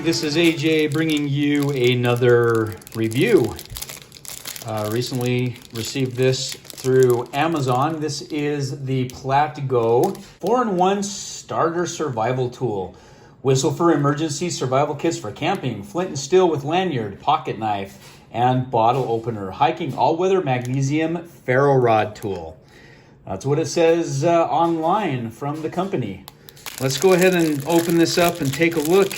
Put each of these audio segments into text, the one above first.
this is AJ bringing you another review. Recently received this through Amazon. This is the PLATGO 4-in-1 starter survival tool. Whistle for emergency survival kits for camping, flint and steel with lanyard, pocket knife, and bottle opener. Hiking all-weather magnesium ferro rod tool. That's what it says online from the company. Let's go ahead and open this up and take a look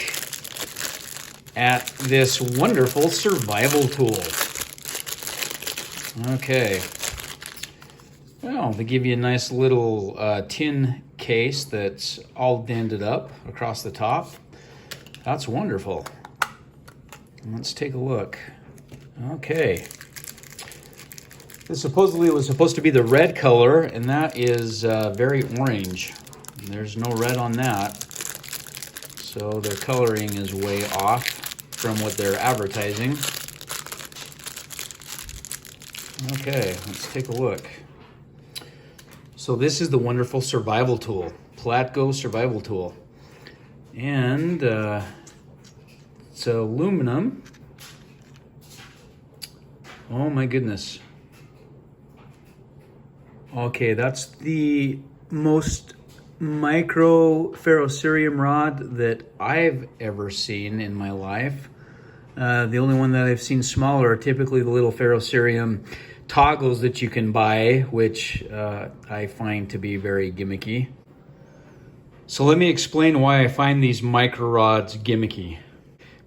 at this wonderful survival tool. Okay. Well, they give you a nice little tin case that's all dented up across the top. That's wonderful. Let's take a look. Okay. This supposedly was supposed to be the red color, and that is very orange. There's no red on that. So their coloring is way off from what they're advertising. Okay, let's take a look. So this is the wonderful survival tool, PLATGO survival tool. And it's aluminum. Oh my goodness. Okay, that's the most micro ferrocerium rod that I've ever seen in my life. The only one that I've seen smaller are typically the little ferrocerium toggles that you can buy, which I find to be very gimmicky. So let me explain why I find these micro rods gimmicky.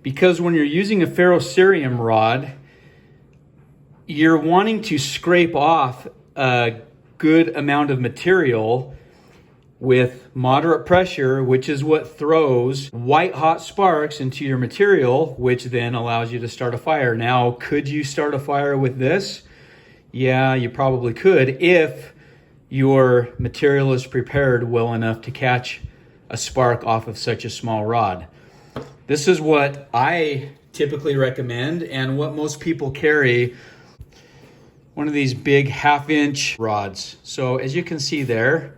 Because when you're using a ferrocerium rod, you're wanting to scrape off a good amount of material with moderate pressure, which is what throws white hot sparks into your material, which then allows you to start a fire. Now, could you start a fire with this? Yeah, you probably could if your material is prepared well enough to catch a spark off of such a small rod. This is what I typically recommend and what most people carry, one of these big 1/2-inch rods. So as you can see there,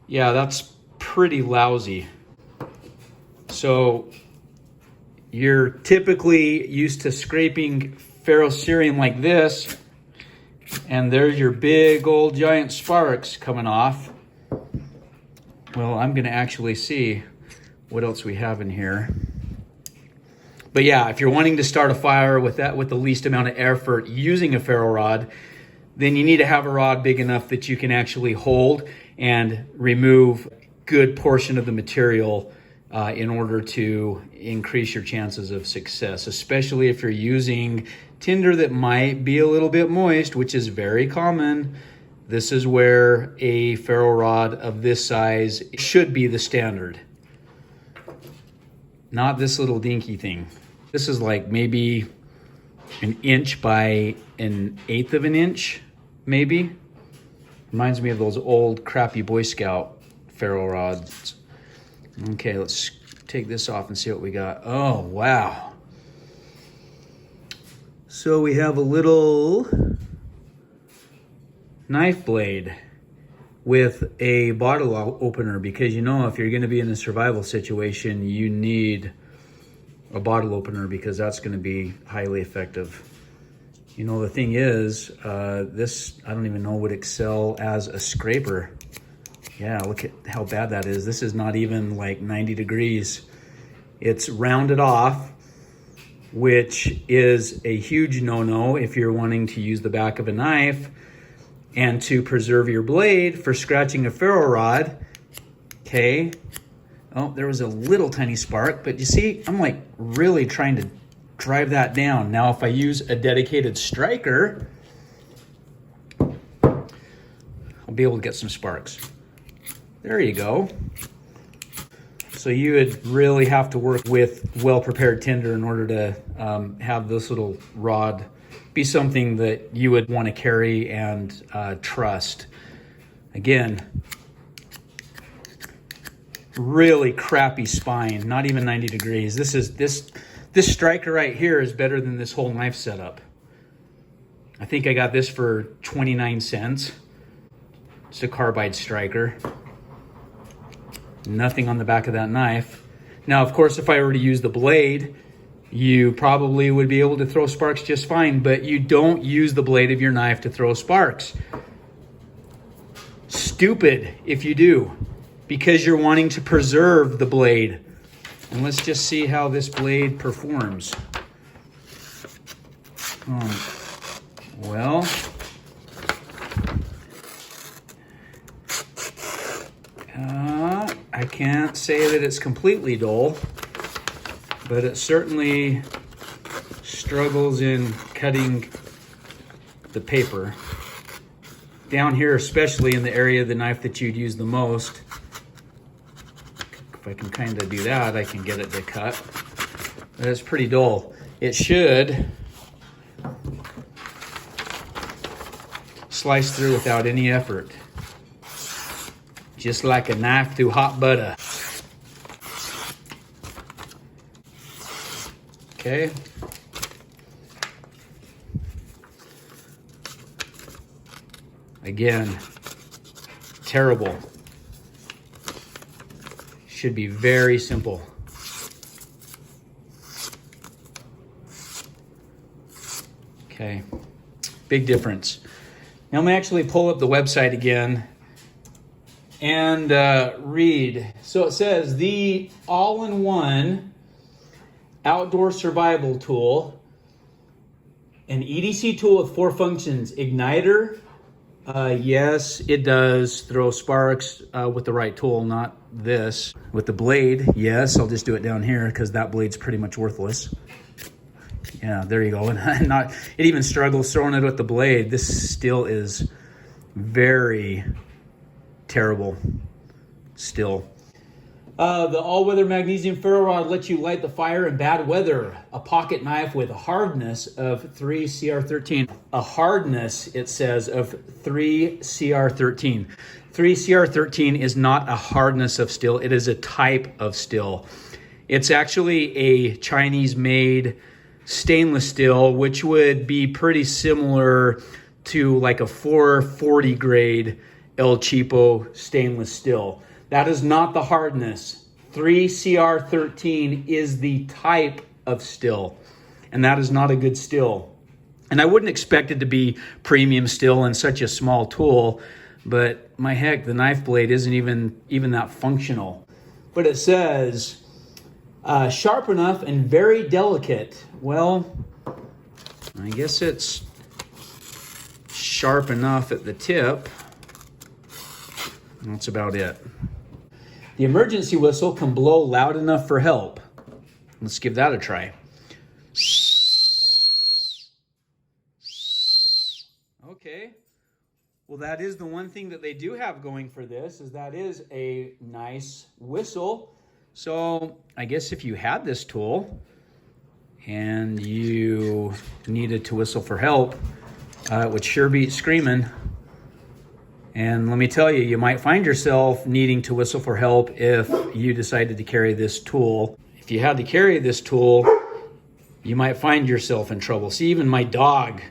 yeah, that's pretty lousy. So you're typically used to scraping ferrocerium like this, and there's your big old giant sparks coming off. Well, I'm gonna actually see what else we have in here. But yeah, if you're wanting to start a fire with the least amount of effort using a ferro rod, then you need to have a rod big enough that you can actually hold and remove a good portion of the material in order to increase your chances of success, especially if you're using tinder that might be a little bit moist, which is very common. This is where a ferro rod of this size should be the standard. Not this little dinky thing. This is like maybe 1 inch by 1/8 of an inch, maybe. Reminds me of those old crappy Boy Scout ferro rods. Okay, let's take this off and see what we got. Oh, wow. So we have a little knife blade with a bottle opener, because you know if you're going to be in a survival situation, you need a bottle opener because that's going to be highly effective. You know, the thing is, this, I don't even know, would excel as a scraper. Yeah, look at how bad that is. This is not even like 90 degrees. It's rounded off, which is a huge no-no if you're wanting to use the back of a knife and to preserve your blade for scratching a ferro rod. Okay. Oh, there was a little tiny spark, but you see, I'm like really trying to drive that down. Now, if I use a dedicated striker, I'll be able to get some sparks. There you go. So you would really have to work with well-prepared tinder in order to have this little rod be something that you would want to carry and trust. Again, really crappy spine, not even 90 degrees. This striker right here is better than this whole knife setup. I think I got this for 29 cents. It's a carbide striker. Nothing on the back of that knife. Now, of course, if I were to use the blade, you probably would be able to throw sparks just fine, but you don't use the blade of your knife to throw sparks. Stupid if you do, because you're wanting to preserve the blade. And let's just see how this blade performs. Well, I can't say that it's completely dull, but it certainly struggles in cutting the paper. Down here, especially in the area of the knife that you'd use the most. If I can kind of do that, I can get it to cut. But it's pretty dull. It should slice through without any effort. Just like a knife through hot butter. Okay. Again, terrible. Should be very simple. Okay, big difference. Now I'm gonna actually pull up the website again and read. So it says the all-in-one outdoor survival tool, an EDC tool with 4 functions: igniter. Yes, it does throw sparks with the right tool, not this. With the blade, yes, I'll just do it down here because that blade's pretty much worthless. Yeah, there you go. And not, it even struggles throwing it with the blade. This still is very terrible still. The all-weather magnesium ferro rod lets you light the fire in bad weather. A pocket knife with a hardness of 3 CR13. A hardness, it says, of 3 CR13. 3 CR13 is not a hardness of steel. It is a type of steel. It's actually a Chinese-made stainless steel, which would be pretty similar to like a 440 grade El Cheapo stainless steel. That is not the hardness. 3 CR13 is the type of steel, and that is not a good steel. And I wouldn't expect it to be premium steel in such a small tool, but my heck, the knife blade isn't even that functional. But it says, sharp enough and very delicate. Well, I guess it's sharp enough at the tip. That's about it. The emergency whistle can blow loud enough for help. Let's give that a try. Okay. Well, that is the one thing that they do have going for this, is that is a nice whistle. So I guess if you had this tool and you needed to whistle for help, it would sure beat screaming. And let me tell you, you might find yourself needing to whistle for help if you decided to carry this tool. If you had to carry this tool, you might find yourself in trouble. See, even my dog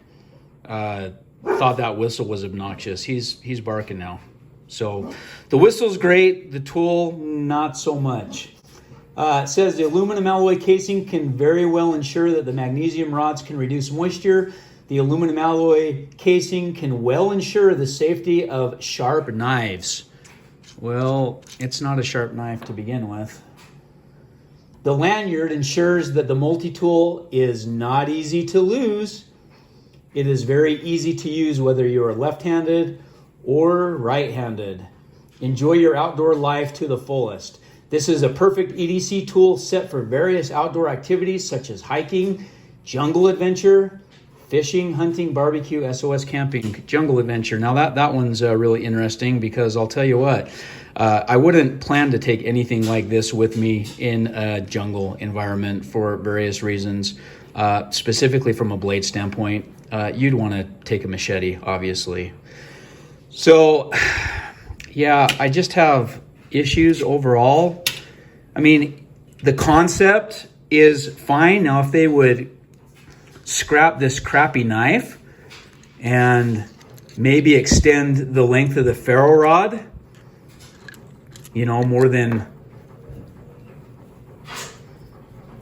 thought that whistle was obnoxious. He's barking now. So the whistle's great, the tool, not so much. It says the aluminum alloy casing can very well ensure that the magnesium rods can reduce moisture. The aluminum alloy casing can well ensure the safety of sharp knives. Well, it's not a sharp knife to begin with. The lanyard ensures that the multi-tool is not easy to lose. It is very easy to use whether you are left-handed or right-handed. Enjoy your outdoor life to the fullest. This is a perfect EDC tool set for various outdoor activities such as hiking, jungle adventure, fishing, hunting, barbecue, SOS camping, jungle adventure. Now that one's really interesting because I'll tell you what, I wouldn't plan to take anything like this with me in a jungle environment for various reasons. Specifically from a blade standpoint, you'd want to take a machete, obviously. So, yeah, I just have issues overall. I mean, the concept is fine. Now, if they would scrap this crappy knife and maybe extend the length of the ferro rod, you know, more than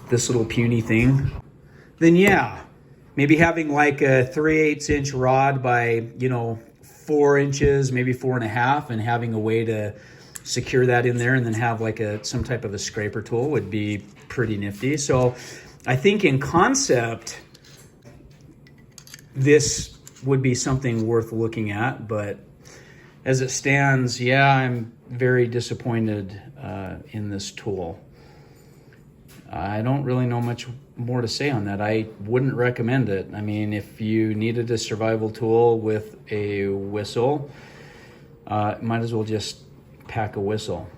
this little puny thing, then yeah, maybe having like a 3/8 inch rod by, 4 inches, maybe 4.5, and having a way to secure that in there and then have like some type of a scraper tool would be pretty nifty. So I think in concept, this would be something worth looking at, but as it stands, yeah, I'm very disappointed in this tool. I don't really know much more to say on that. I wouldn't recommend it. I mean, if you needed a survival tool with a whistle, might as well just pack a whistle.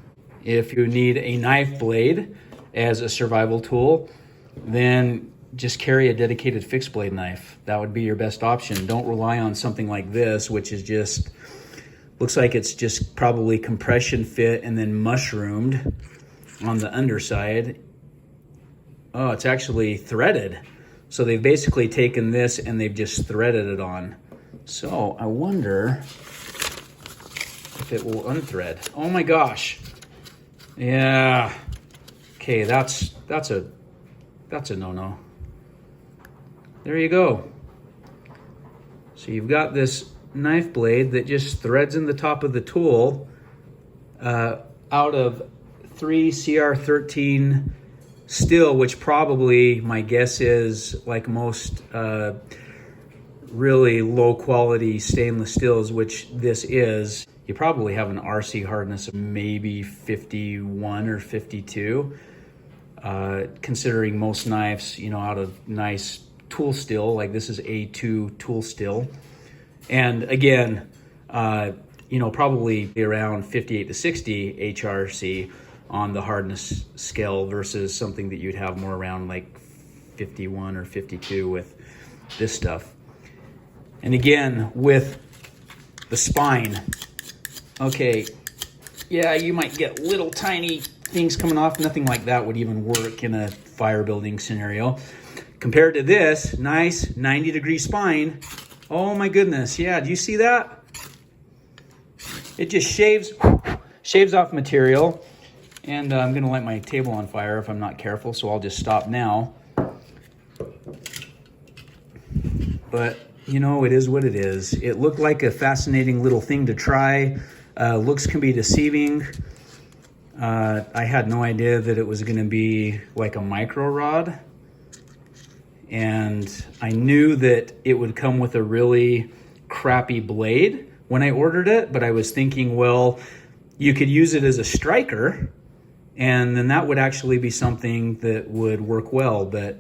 If you need a knife blade as a survival tool, then just carry a dedicated fixed blade knife. That would be your best option. Don't rely on something like this, which is just, looks like it's just probably compression fit and then mushroomed on the underside. Oh, it's actually threaded. So they've basically taken this and they've just threaded it on. So I wonder if it will unthread. Oh my gosh. Yeah. Okay, that's a no-no. There you go. So you've got this knife blade that just threads in the top of the tool out of 3 CR13 steel, which probably, my guess is, like most really low quality stainless steels, which this is, you probably have an RC hardness of maybe 51 or 52. Considering most knives, out of nice tool steel, like this is A2 tool steel. And again, probably around 58 to 60 HRC on the hardness scale versus something that you'd have more around like 51 or 52 with this stuff. And again, with the spine, okay, yeah, you might get little tiny things coming off. Nothing like that would even work in a fire building scenario. Compared to this nice 90-degree spine, oh my goodness, yeah, do you see that? It just shaves off material. And I'm gonna light my table on fire if I'm not careful, so I'll just stop now. But it is what it is. It looked like a fascinating little thing to try. Looks can be deceiving. I had no idea that it was gonna be like a micro rod. And I knew that it would come with a really crappy blade when I ordered it, but I was thinking, well, you could use it as a striker, and then that would actually be something that would work well, but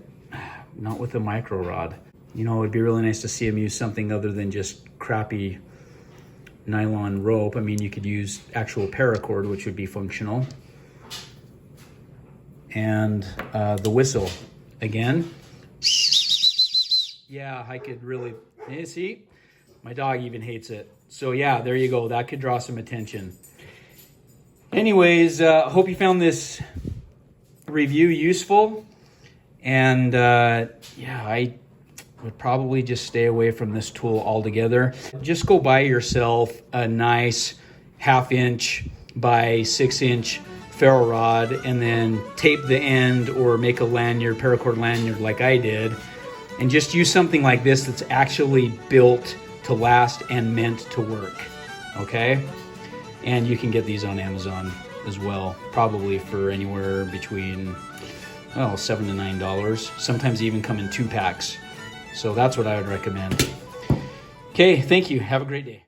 not with a micro rod. It would be really nice to see him use something other than just crappy nylon rope. I mean, you could use actual paracord, which would be functional. And the whistle, again. Yeah, I could really, see? My dog even hates it. So yeah, there you go. That could draw some attention. Anyways, hope you found this review useful. And yeah, I would probably just stay away from this tool altogether. Just go buy yourself a nice 1/2 inch by 6 inch ferro rod and then tape the end or make a lanyard, paracord lanyard like I did. And just use something like this that's actually built to last and meant to work, okay? And you can get these on Amazon as well, probably for anywhere between, $7 to $9. Sometimes they even come in 2 packs. So that's what I would recommend. Okay, thank you. Have a great day.